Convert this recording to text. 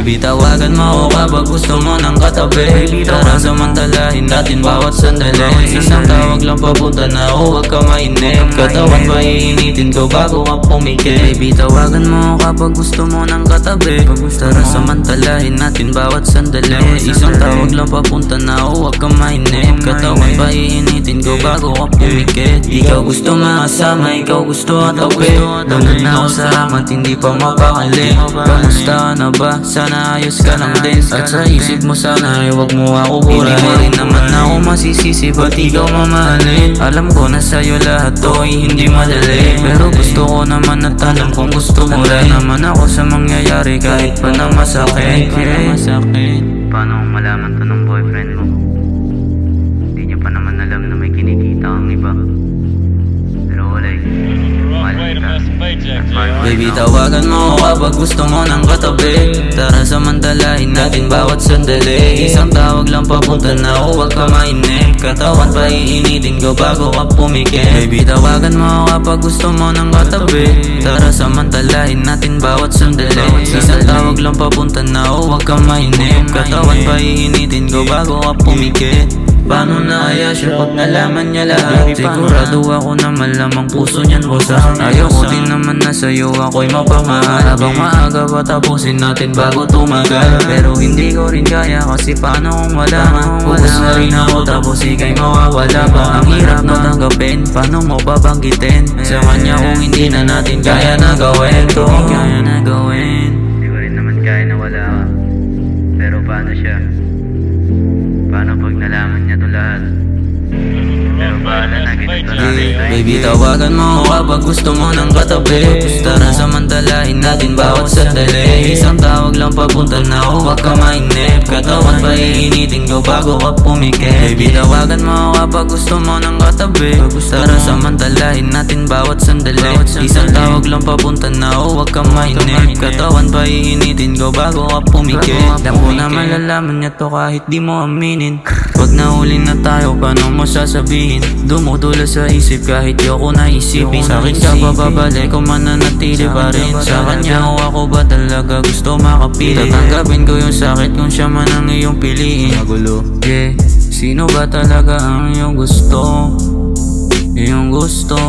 Baby, tawagan mo ako kapag gusto mo ng katabi. Tara samantalahin natin bawat sandali. Isang tawag lang papunta na ako, huwag ka mainip. Katawan pa iinitin ko bago ka pumikit. Baby, tawagan mo ako kapag gusto mo ng katabi. Tara samantalahin natin bawat sandali. Isang tawag lang papunta na ako, huwag ka mainip. Katawan pa iinitin ko bago ka pumikit. Ikaw gusto makasama, ikaw gusto katabi. Lunod na ako sa amat, hindi pa mapakali. Kamusta ka na ba? Sana ayos ka lang din. At sa isip mo sana ay huwag mo ako burahin. Hindi mo rin naman ako masisisi, ba't ikaw mamahalin? Alam ko na sa'yo lahat to ay hindi madali. Pero gusto ko naman at alam kung gusto mo rin. Naman ako sa mangyayari kahit pa na masakit. Paano kung malaman to ng boyfriend mo? Hindi niya pa naman alam na may kinikita kang iba. Pero wala eh. Mahal ka. Baby, tawagan mo ako kapag gusto mo ng katabi. Tara samantalahin natin bawat sandali. Isang tawag lang papunta na ako, huwag ka mainip. Katawan pa iinitin ko bago ka pumikit. Baby, tawagan mo ako kapag gusto mo ng katabi. Tara samantalahin natin bawat sandali. Isang tawag lang papunta na ako, huwag ka mainip. Katawan pa iinitin ko bago ka pumikit. Paano na kaya siya pag nalaman niya lahat? Sigurado ako na malamang puso niyan bosa. Ayoko din naman na sa'yo ako'y mapamahal. Habang maaga pa tapusin natin bago tumagal. Pero hindi ko rin kaya kasi paano kung wala nga? Ubus na rin ako tapos ika'y mawawala pa. Ang hirap na tanggapin, paano mo babanggitin? Sa kanya kung hindi na natin kaya na gawin to. Hindi ko rin naman kaya na wala ka. Pero paano siya? Paano pag nalaman niya to lahat? Pero bahala na, ganito natin. Baby, tawagan mo ako kapag gusto mo ng katabi. Tara samantalahin natin bawat sandali. Isang tawag lang papunta na ako, huwag ka mainip. Katawan pa iinitin ko bago ka pumikit. Baby, tawagan mo ako kapag gusto mo ng katabi. Tara samantalahin natin bawat sandali. Isang tawag lang papunta na ako, huwag ka mainip. Katawan pa iinitin ko bago ka pumikit. Alam ko na malalaman niya to kahit di mo aminin. Pag nahuli na tayo, paano mo sasabihin? Dumudula sa isip kahit di ako naisipin. Sa'kin ka pa babalik o mananatili pa rin? Sa kanya o ako ba talaga gusto makapili? Tatanggapin ko yung sakit kung siya man ang iyong piliin. Yeah, sino ba talaga ang iyong gusto? Iyong gusto